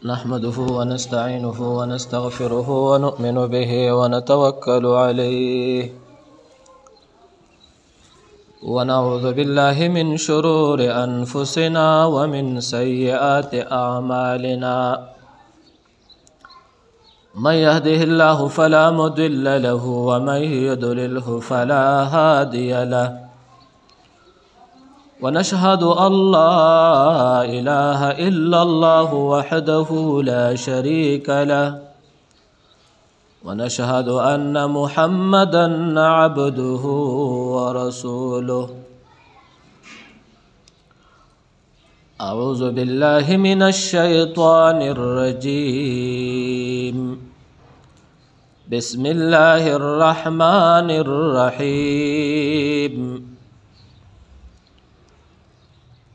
نحمده ونستعينه ونستغفره ونؤمن به ونتوكل عليه ونعوذ بالله من شرور أنفسنا ومن سيئات أعمالنا من يهده الله فلا مضل له ومن يضلله فلا هادي له ونشهد أن لا إله إلا الله وحده لا شريك له ونشهد أن محمدا عبده ورسوله أعوذ بالله من الشيطان الرجيم بسم الله الرحمن الرحيم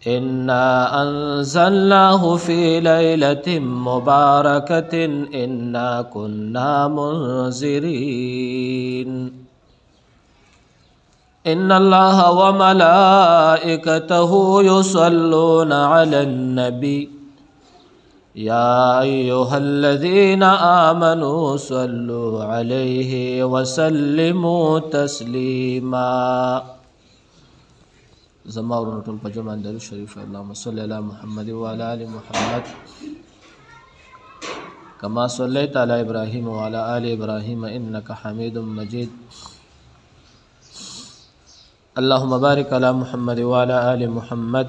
إنا أنزلناه في ليلة مباركة إنا كنا منذرين إن الله وملائكته يصلون على النبي يا أيها الذين آمنوا صلوا عليه وسلموا تسليما زمارون طول پجمان درود شریف اللهم صل على محمد وعلى آل محمد كما صليت على إبراهيم وعلى آل إبراهيم إنك حميد مجيد اللهم بارك على محمد وعلى آل محمد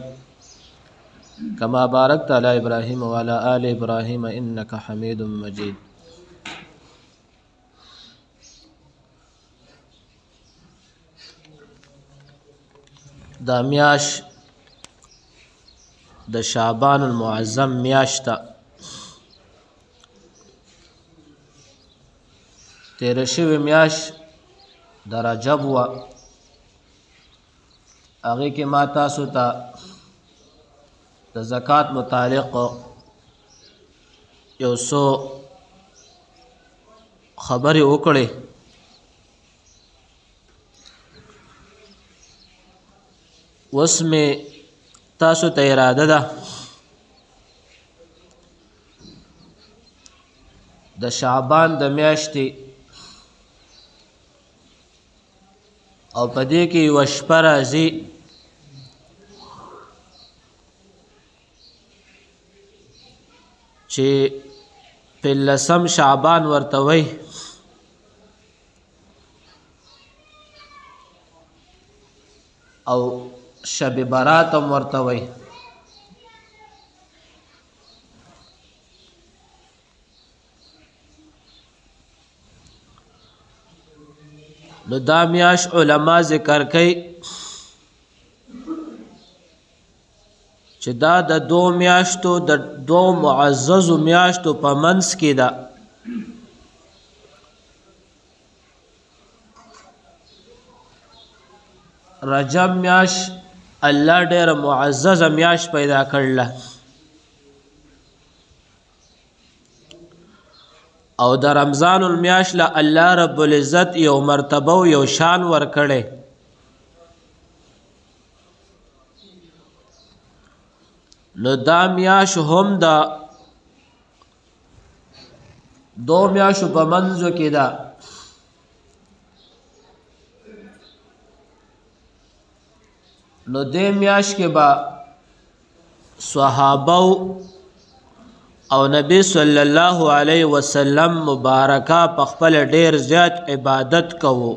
كما باركت على إبراهيم وعلى آل إبراهيم إنك حميد مجيد دا میاش د شعبان المعظم میاشتا تیر شوی میاش د رجب و هغې کې ما تاسو ته د زکات متعلق یو څو خبرې وکړې اوس مې تاسو ته اراده ده د شعبان د میاشتې او په دې کې یوه شپه راځي چې پنځلسم شعبان ورته وایي او شب برات هم ورته وایي نو دا میاش علما ذکر کوي چې دا د دو میاشتو د دو معززو میاشتو په منځ کې ده رجب میاش الله ډېر معزز میاش پیدا کړله او د رمضان المیاش له الله رب العزت یو مرتبه او یو شان ورکړی نو دا میاش هم د دو میاشو په منځو کې ده نو دې میاش کې به صحابه او نبی صلی الله علیه وسلم مبارکه په خپل ډیر زیات عبادت کوو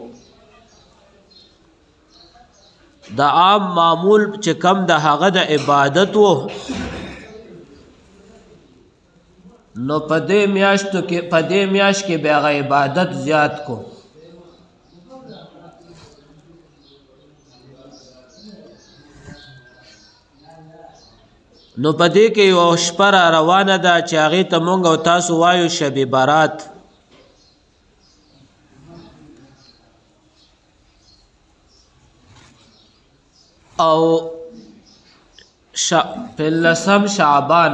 د عام معمول چې کم د هغه د عبادت وو نو په دې میاشت کې به هغه عبادت زیات کو نو په دې کې یو شپه را روانه ده چې هغې ته مونږ او تاسو وایو شب برات او پنځلسم شعبان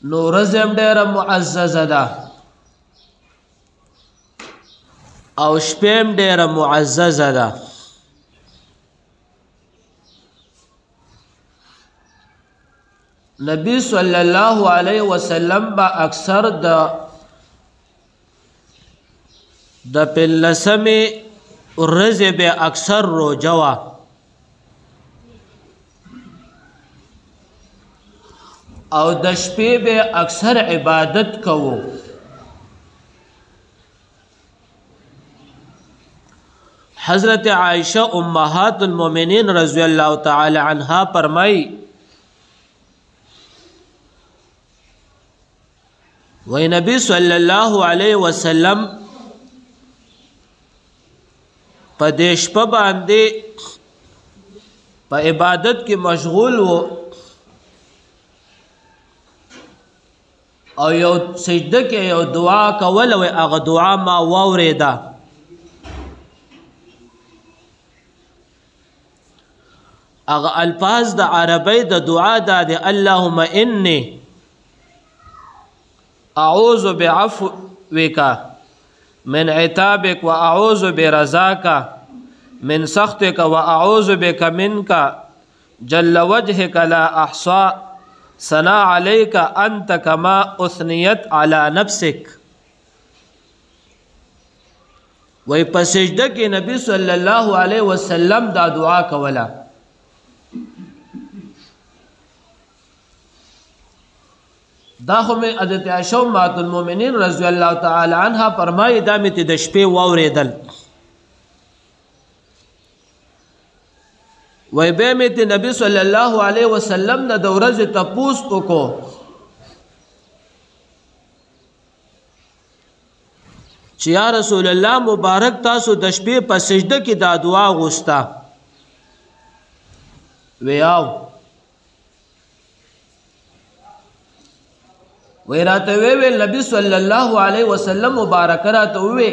نو ورځ هم ډېره معززه ده او شپه هم ډېره معززه ده نبی صلی الله علیه وسلم با اکثر د پلسمه ورځې به اکثر روزه وا او د شپې به اکثر عبادت کوو. حضرت عائشہ امہات المومنین رضی اللہ تعالی عنہا فرمائی وی نبی صلی اللہ علیہ وسلم پا دیش پا باندے پا عبادت کی مشغول ہو او یو سجدہ کے یو دعا کول وی اغا دعا ما واوریدا اغا الفاظ دا عربی دا دعا دا دی اللہم انی اعوذ بعفوک من عتابک و اعوذ برضاک من سخطک و اعوذ بک منک جل وجهک لا احصا ثناء علیک انت کما اثنیت علی نفسک. وی پس سجدہ کی نبی صلی اللہ علیہ وسلم دا دعا کولا. دا خو میں حضرت عائشہ امہات المومنین رضی اللہ تعالی عنہ فرمائی دا میں تی د شپې واوریدل وی بے میں تی نبی صلی اللہ علیہ وسلم نه د ورځې تپوس وکړو چې یا رسول الله مبارک تاسو د شپې په سجده کې دا دعا غوستا ویاو وی راته وی نبی صلی اللہ علیہ وسلم مبارک راته وی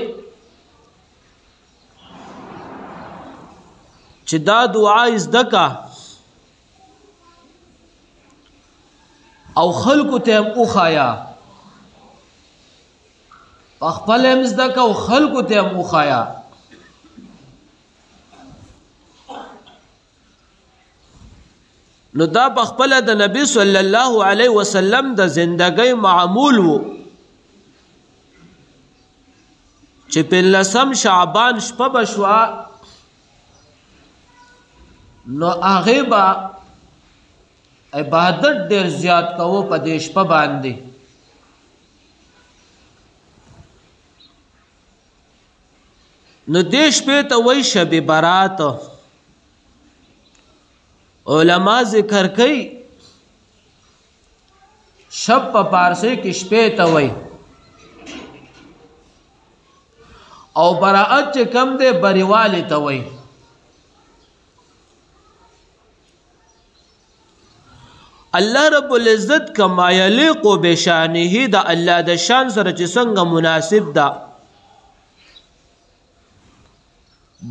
چې دا دعا ازدکا او خلقو ته اوخایا خپل ازدکا او خلقو ته اوخایا. نو دا بخپل د نبی صلی الله علیه وسلم د زندګۍ معمول وو چې په لسم شعبان شپه بشوا نو هغه با عبادت ډیر زیات کوو په دې شپه باندې. نو دې شپې ته وای شب برات. علماء ذکر کئی شب پا پارسی کی شپے توئی او براعت چے کم دے بریوالی توئی. اللہ رب العزت کما یلیق بشانہی دا اللہ دا شان سر چے سنگ مناسب دا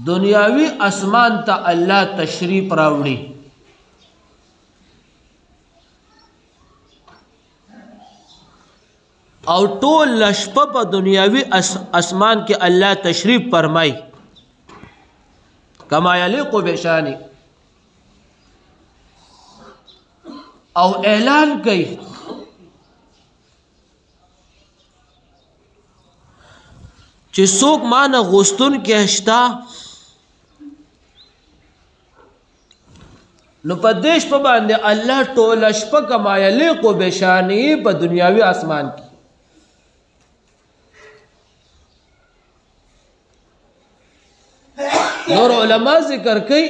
دنیاوی اسمان تا اللہ تشریف راوڑی او ټول لشپه په دنیاوی اسمان کې الله تشریف فرمای کما یلیق بشانی او اعلان کوي چې څوک مان غوستون کې هشتا نو په دیش په باندې الله ټول شپه کما یلیق بشانی په دنیاوی اسمان کې نور علماء ذکر کئی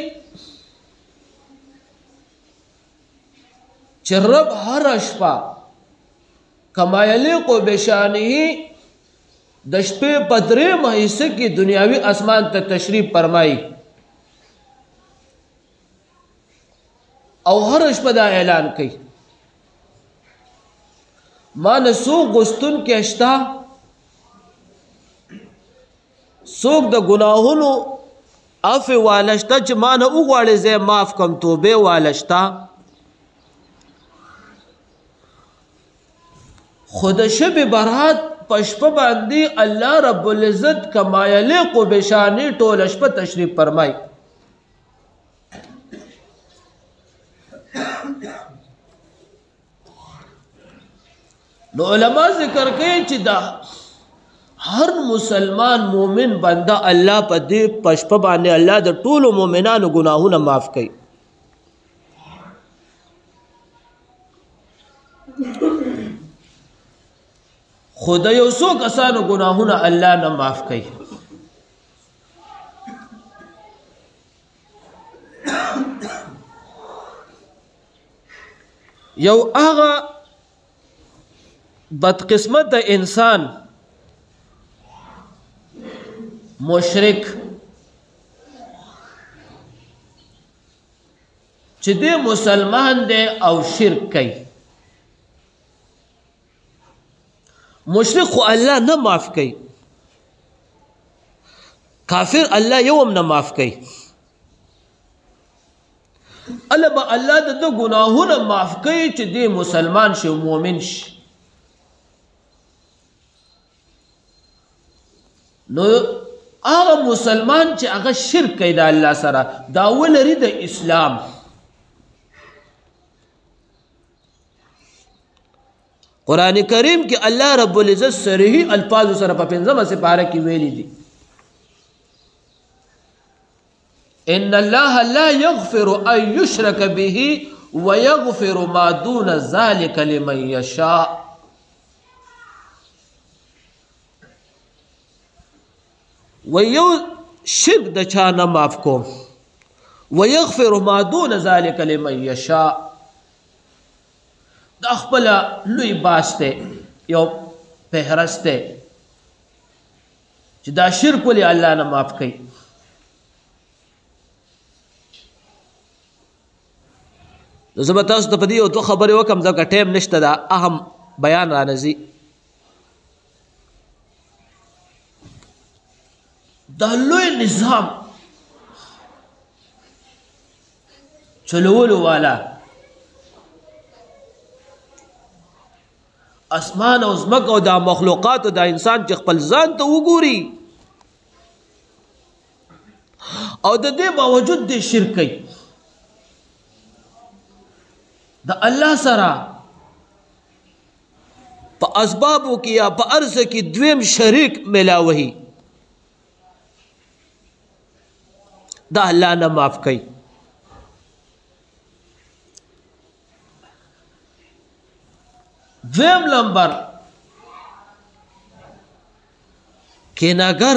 چه رب هر اشپا کما یلیق بشانہی دشپے پدرے محیصے کی دنیاوی اسمان تا تشریف فرمائی او هر اشپا دا اعلان کئی ما نسو گستن کے اشتا سوک دا گناہونو عفو والشتا چې ما نه وغواړې زه معاف کم توبه والشتا خود شب برات پشپ باندې الله رب العزت کما یلیق بشانی ټول شپه تشریف فرمای. نو علماء ذکر کوي چې دا هر مسلمان مومن بنده الله په دې پشپ باندې الله د ټولو مومنانو ګناهونه معاف کوي. خدا یو څو کسانو ګناهونه الله نه معاف کوي. یو هغه بدقسمت د انسان مشرک چې دی مسلمان دی او شرک کوي. مشرک خو الله نه معاف کوي، کافر الله یوم نه معاف کوي. الله د ګناهونه معاف کوي چې دی مسلمان شي او مؤمن شي. نو هغه مسلمان چې هغه شرک کوي د الله سره دا ولري د اسلام. قرآن کریم کې الله رب العزت صریح الفاظ سره په 5مه سپاره کې ویلي دي ان الله لا يغفر ان يشرك به ويغفر ما دون ذلك لمن يشاء. ويو شرک د چا نه معاف کوم ويغفر ما دون ذلك لمن يشاء. دا خپل لوی باسته یو فهرسته چې دا شرک ولې الله نه معاف کوي. زه به تاسو ته په دې یو دوه خبرې وکړم ځکه ټایم نشته، دا اهم بیان رانځي. دا لوی نظام چلولو والا اسمان او زمک او دا مخلوقات او دا انسان چې خپل ځان ته وګوري او د دې باوجود دې شرک کوي د الله سره په اسبابو کې یا په ارض کې دویم شریک ملاوي، دا الله نه معاف کوي. دویم نمبر کیناگر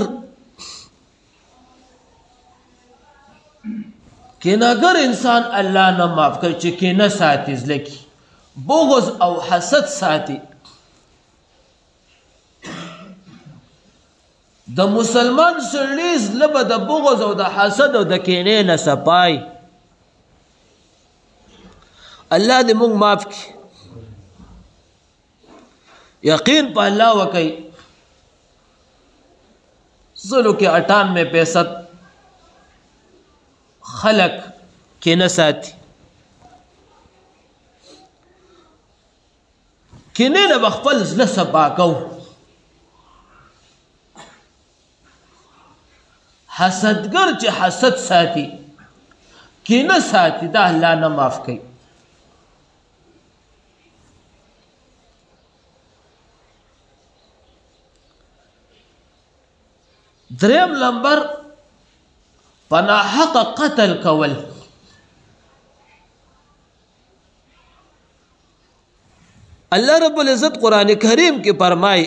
انسان الله نه معاف کوي چې کینه ساتي، ځلکی بغض او حسد ساتي. د مسلمان سړي زړه به د بغض او د حسد او د کینې نه صفای. الله دې موږ معاف کړي. یقین په الله وکړئ. زلو کې 98% خلق کینه ساتي. کینې نه به خپل زړه صفا کوو. حسدګر چې حسد ساتي کینه ساتي دا الله نه معاف کوي. دریم نمبر پناحق قتل کول. الله رب العزت قرآن کریم کې فرمای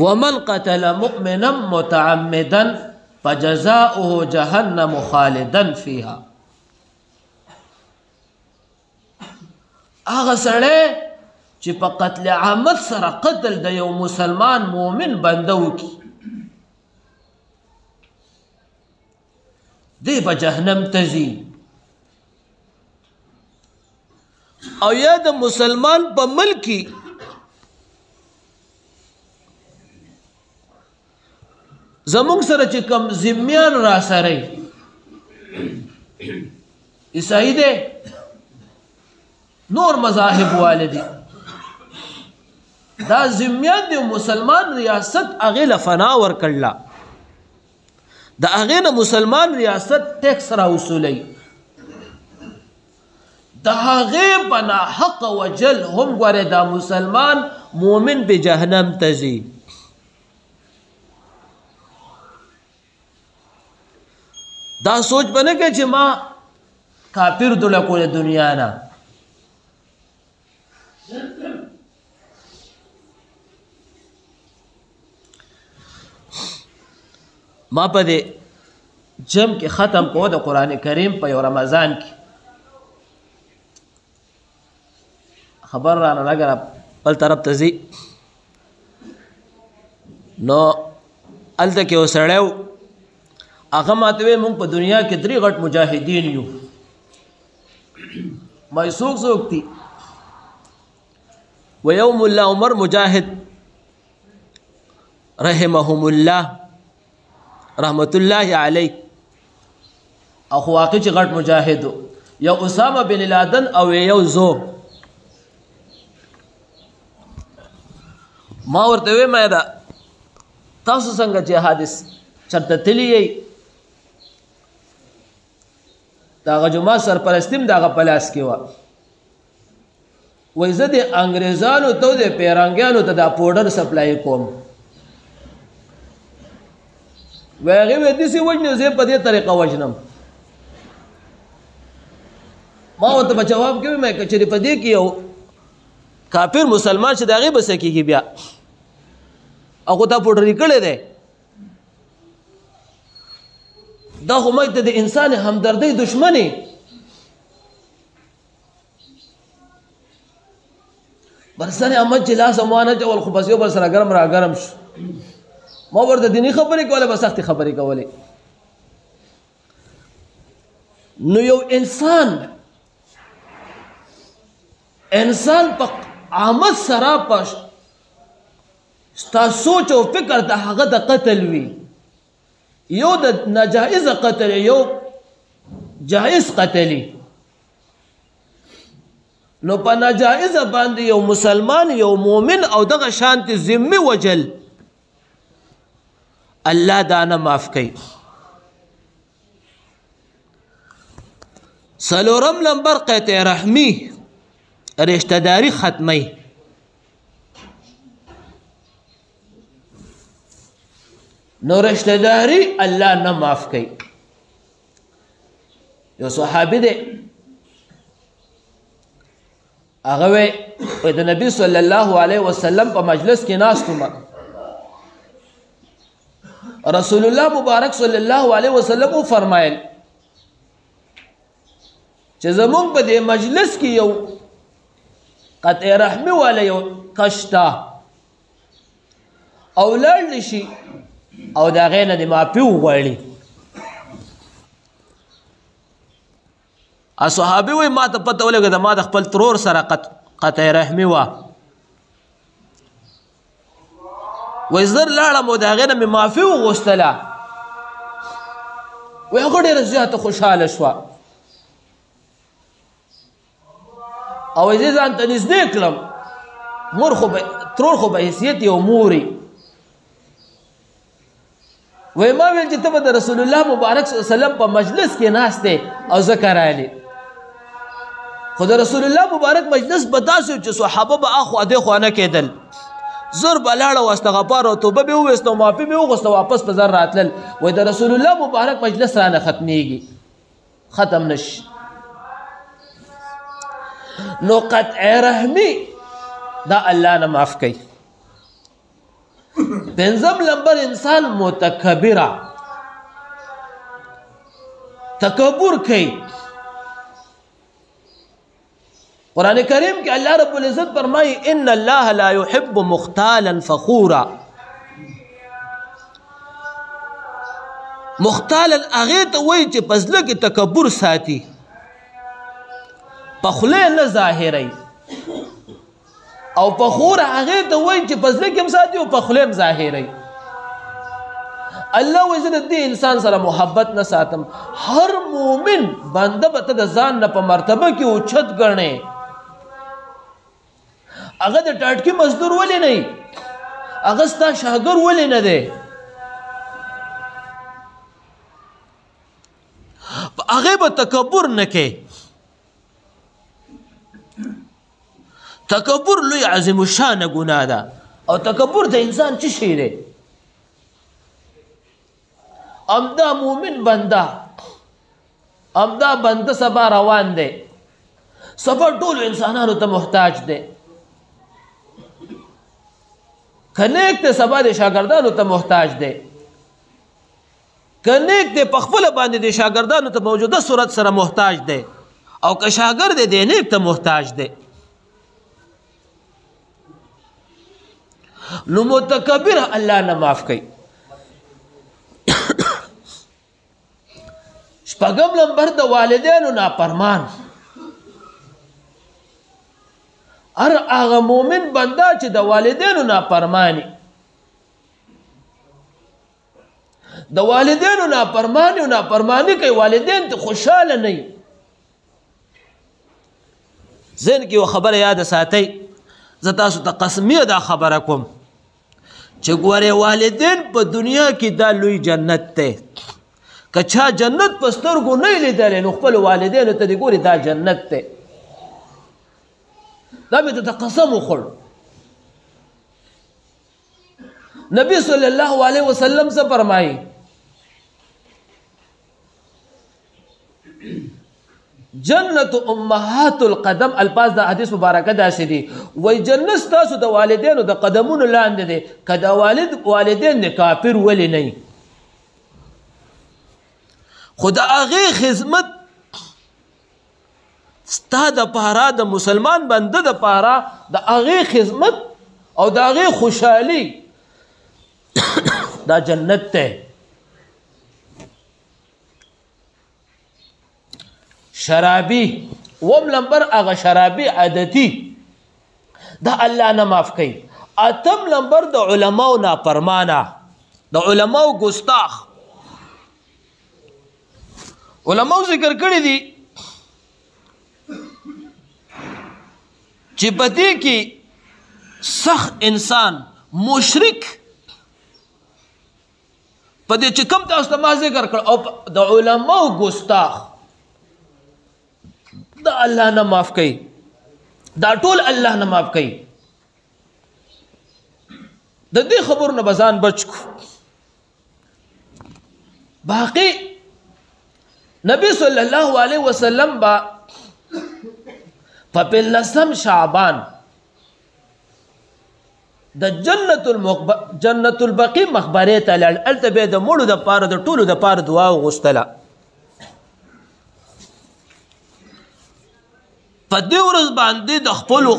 ومن قتل مؤمنا متعمدا فجزاؤه جهنم خالدا فيها. هغه سړی چې په قتل عامد سره قتل د یو مسلمان مؤمن بنده وکړي دی به جهنم ته ځي. او یا د مسلمان په ملک زمونږ سره چې کم ذمیان را سره عیسائی دی نور مذاهب والدي دا ذمیان دی مسلمان ریاست هغې له فنا ورکړله د هغې نه مسلمان ریاست ټیکس را وصولوي. د هغې په ناحقه وجل هم ګورې دا مسلمان مؤمن به جهنم ته ځي. دا سوچ به نه کوي چې ما کافر دوله کوله دنیا نه. ما په دې جم کې ختم کو د قرآن کریم په یو رمضان کې خبر رانه لګه بل طرف ته ځي نو هلته کې یو سړی و هغه ماته وی مونږ په دنیا کې 3 غټ مجاهدین یو. ما څوک څوک دي؟ و یوم الله عمر مجاهد رحمهم الله رحمت الله علی او خو واقع چې غټ مجاهد یو اسامه بن لادن او یو زو. ما ورته وی ما دا تاسو څنګه چې حادث چرته تلی یې داغه جمعه سرپرستیم داغه پلاس کې و وای زه د انګریزانو ته د پیرانګیانو ته دا پوډر سپلای کوم. وای هغه وې دې سي وجنه زه په دې طریقه وجنم. ما ورته په جواب کې مې کچري په دې کې یو کافر مسلمان چې داغه بس کېږي بیا هغه دا پوډر کړي دی دا خو مې د انسان همدردی دشمنی. برسنه احمد چې لاس امانه چول خو بس یو بل سره ګرم را ګرم شو. ما ورته دینی خبرې کوله بس سختي خبرې کولې. نو یو انسان په عامه سره پښ ستا سوچ او فکر د هغه د قتل وي یو د ناجائز قتل یو جائز قتلی. نو په ناجائز باندې یو مسلمان یو مؤمن او دغه شانت ذمه وجل الله دا نه معاف کوي. سلورم نمبر قطع رحمی رشتہ داری ختمی. نو رشتہ داری الله نه معاف کوي. یو صحابي دی هغه وی د نبی صلی الله علیه وسلم په مجلس کې ناستم رسول الله مبارک صلی الله علیه وسلم فرمایل چې زمونږ په دې مجلس کې یو قطع رحمی والا یو کشتا او لړ شي او دا غینه د معافي وغواړي. صحابي وای ما ته پته ولګه ما د خپل ترور سره قطع رحمی وا وای زر لاړم او دا غینه مې معافي وغوښتله. وای هغه ډېره زیاته خوشحاله شوه او زه ځان ته نږدې کړم. ترور خو به حیثیت یو موري. وای ما ویل چې ته به د رسول الله مبارک صلی الله علیه وسلم په مجلس کې ناستې او ذکر علی خو د رسول الله مبارک مجلس به داسې چې صحابه به اخو ادې خو نه کېدل. زر به لاړه او استغفار او توبه به وویسته او معافي به وغوښته واپس په زر راتلل. وای د رسول الله مبارک مجلس رانه ختمیږي ختم نشي. نو قطع رحمی دا الله نه معاف کوي. پنځم نمبر انسان متکبره تکبر کوي. قرآن کریم کې الله رب العزت فرمایي ان الله لا يحب مختالا فخورا. مختالا هغه ته وایي چې په زړه کې تکبر ساتي په خوله نه ظاهري او فخور هغه ته وایي چې په زړه کې هم ساتي او په خوله هم ظاهري. الله وزن دې انسان سره محبت نه ساتم. هر مؤمن بنده به ته د ځان نه په مرتبه کې اوچت ګڼې. هغه د ټاټکي مزدور ولې نه هغه ستا شاګر ولې نه دی. هغه به تکبر نه کوي. تکبر لوی عظیم الشان ګناه ده او تکبر د انسان څه شی دی امدا مومن بنده امدا بنده سبا روان دی سبا ټول انسانانو ته محتاج دی کنیک ته سبا د شاګردانو ته محتاج دی کنیک ته په خپل باندې د شاګردانو ته موجوده صورت سره محتاج دی او که شاګرد دی نیک ته محتاج دی نو متکبر الله نه معاف کوي شپږم نمبر د والدینو نافرمان هر هغه مؤمن بنده چې د والدینو نافرمانی د والدینو نافرمانی کوي والدین ته خوشاله نه وي ذهن کې یو خبره یاد ساتئ زه تاسو ته قسمیه دا خبره کوم چې ګوره والدین په دنیا کې دا لوی جنت دی که چا جنت په سترګو نه لیدلی نو خپل والدینو ته دې ګوري دا جنت دی دا مې ته قسم وخوړ نبی صلی الله علیه وسلم څه فرمایي جنت امهات القدم الفاظ د حدیث مبارکه داسې دي وای جنت تاسو د والدینو د قدمونو لاندې دي که د والدین د کافر ولې نه خو د هغې خدمت ستا د پاره د مسلمان بنده د پاره د هغې خدمت او د هغې خوشحالي دا جنت دی شرابي وم نمبر هغه شرابي عادتي دا الله نه معاف کوي اتم نمبر د علماو نافرمانه د علماو ګستاخ علماو ذکر کړی دي چې په دې کې سخت انسان مشرک په دې چې کوم تاسو ته ما ذکر کړ او د علماو ګستاخ دا الله نه معاف کوي دا ټول الله نه معاف کوي د دې خبرو نه بزان بچ کو باقي نبی صلی الله علیه وسلم با په 15 شعبان د جنت البقیع مخبره ته لاړ الته به د مړو د پاره د ټولو د پاره دعا وغوښتله په دې ورځ باندې د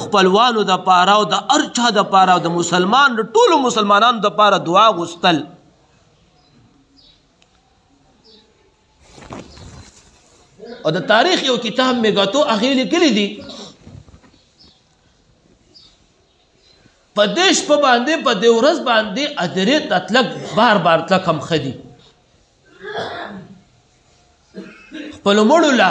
خپلوانو د پاره او د هر چا د پاره او د مسلمان د ټولو مسلمانانو د پاره دعا غوښتل او د تاریخ یو کتاب میګاتو هغې لیکلي دي په دې شپه باندې په دې ورځ باندې ادرې ته تلک بار بار تلک هم ښه دي خپلو مړو له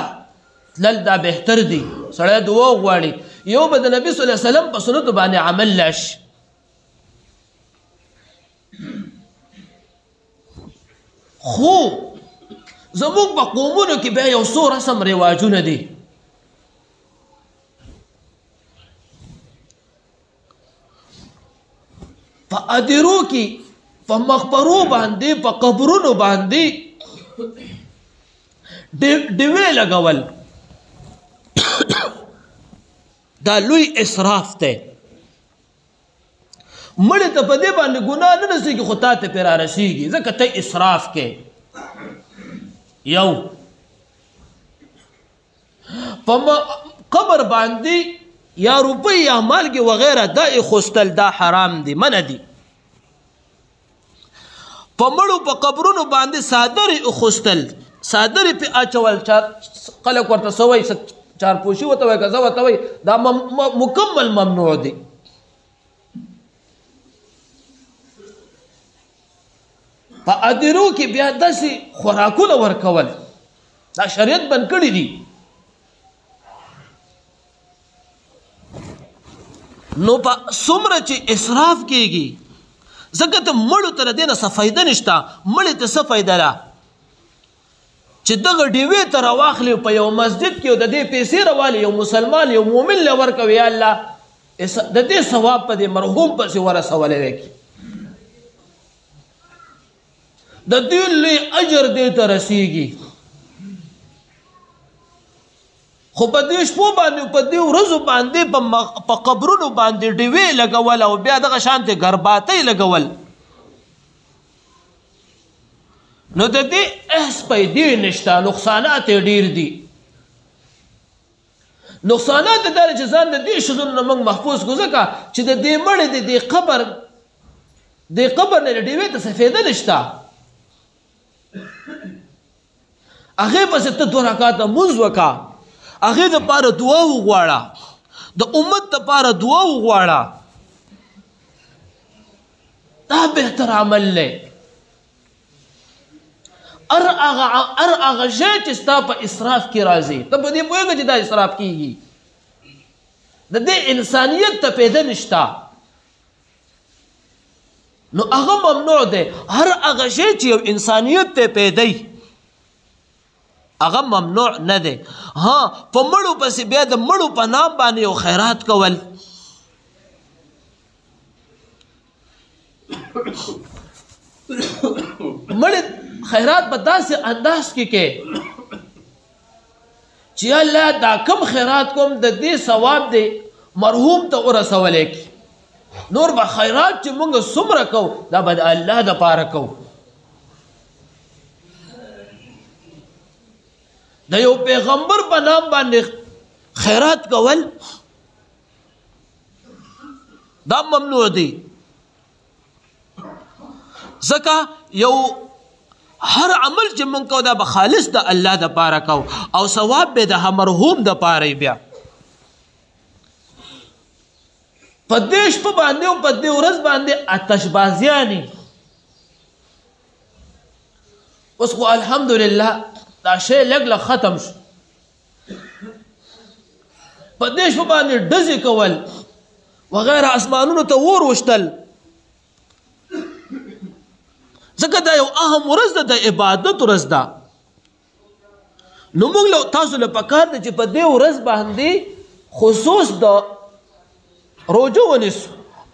تلل دا بهتر دي سړی دعا غواړي یو به د نبي صلی الله علیه وسلم په سنتو باندې عمل لاش خو زموږ په قومونو کې بیا یو څو رسم رواجونه دي په ادیرو کې په مقبرو باندې په قبرونو باندې ډیوې لګول دا لوی اسراف دی مړه ته په دې باندې ګناه نه رسېږي خو تا ته پرې رارسېږي ځکه ته اسراف کې یو په قبر باندې یا روپۍ یا مالګې وغیره دا اخوستل دا حرام دي منع دي په مړو په قبرونو باندې څادرې اخوستل څادرې پې اچول خلک ورته څه وایي چارپوشي ورته وایي که څه ورته وایي دا مکمل ممنوع دي په ادیرو کې بیا داسې خوراکونه ورکول دا شریعت بند کړي دي نو په څومره چې اسراف کېږي ځکه ته مړو ته د دې نه څه فایده نشته مړې ته څه فایده ده چې دغه ډیوې ته راواخلي په یو مسجد کې د دې پیسې راوالي یو مسلمان یو مؤمن له ورکوي یا الله د دې ثواب په دې مرحوم پسې ورسولی دی د دې لوی اجر دې ته رسیږي خو په دې شپو باندې په دې ورځو باندې په قبرونو باندې ډیوې لګول او بیا دغه شانتې ګرباتۍ لګول نو د دې احس پیدې نشته نقصانات یې ډېر دي نقصانات د دا چې ځان د دې شیزونو نه موږ محفوظ کړو ځکه چې د دې مړي د دې قبر نه ډیوې ته څه فایده نشته هغې پسې ته 2 رکعاته لمونځ وکړه هغې دپاره دعا وغواړه د امت دپاره دعا وغواړه دا بهتر عمل دی هر هغه شی چې ستا په اسراف کې راځي ته په دې پوهېږه چې دا اسراف کېږي د دې انسانیت ته پیدا نشته نو هغه ممنوع دی هر هغه شی چې یو انسانیت ته پیدای هغه ممنوع نه دی ها په مړو پسې بیا د مړو په نام باندې یو خیرات کول مړ خیرات په داسې انداز کې کې چې الله دا کم خیرات کوم د دې ثواب دی مرحوم ته ورسولی کی نور به خیرات چې مونږ څومره کوو دا به د الله دپاره کوو د یو پیغمبر په نام باندې خیرات کول دا ممنوع دی ځکه یو هر عمل چې مونږ کوو دا به خالص د الله دپاره کوو او ثواب به د مرحوم دپاره بیا په دې شپه باندې او په دې ورځ باندې آتشبازیانې اوس خو الحمدلله دا شی لږ لږ ختم شو په دې شپه باندې ډزې کول وغیره اسمانونو ته اور وشتل ځکه دا یو اهم ورځ ده د عبادت ورځ ده نو موږ له تاسو له پکار ده چې په دې ورځ باندې خصوص د روزه ونیسو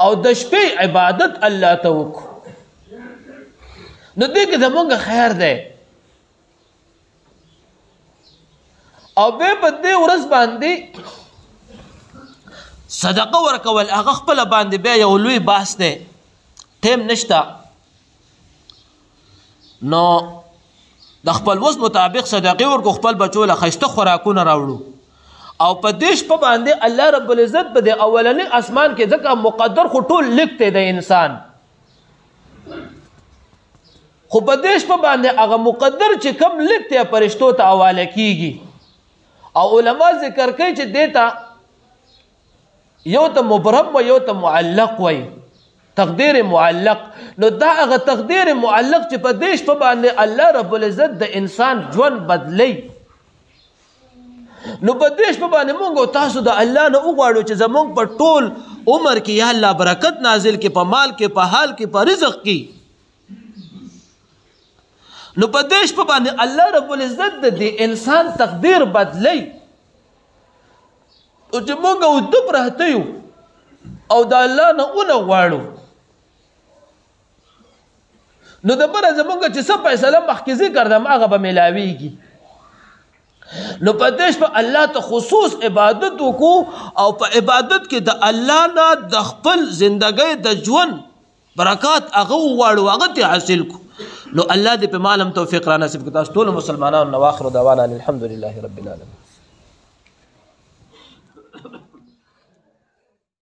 او د شپې عبادت الله ته وکړو نو دې کې زموږ خیر دی او بیا په دې ورځ باندې صدقه ورکول هغه خپله باندې بیا یو لوی بحث دی ټیم نشته نو د خپل وس مطابق صدقې ورکو خپل بچو له ښایسته خوراکونه راوړو او په دې شپه باندې الله رب العزت په دې اولني اسمان کې ځکه مقدر خو ټول لیک دی د انسان خو په دې شپه باندې هغه مقدر چې کم لیک دی فرشتو ته حواله کیږي او علما ذکر کوي چې دیتا یو ته مبرم و یو ته معلق وي تقدیر معلق نو دا هغه تقدیر معلق چې په دې شپه باندې الله رب العزت د انسان ژوند بدلی نو په دې شپه باندې موږ تاسو د الله نه وغواړو چې زموږ په ټول عمر کې یا الله برکت نازل کې په مال کې په حال کې په رزق کې نو په دې شپه باندې الله رب العزت د انسان تقدیر بدلی او چې موږ ودو پرهته یو او د الله نه غواړو نو د بره زمونږ چې څه فیصله مخکې ذکر ده هغه به میلاویږي نو په دې شپه الله ته خصوص عبادت وکړو او په عبادت کې د الله نه د خپل زندګۍ د ژوند برکات هغه وغواړو هغه ته حاصل کړو نو الله دې په مالم توفیق را نصیب کړي تاسو ټول مسلمانانو نو واخر دعوانا الحمدلله رب العالمین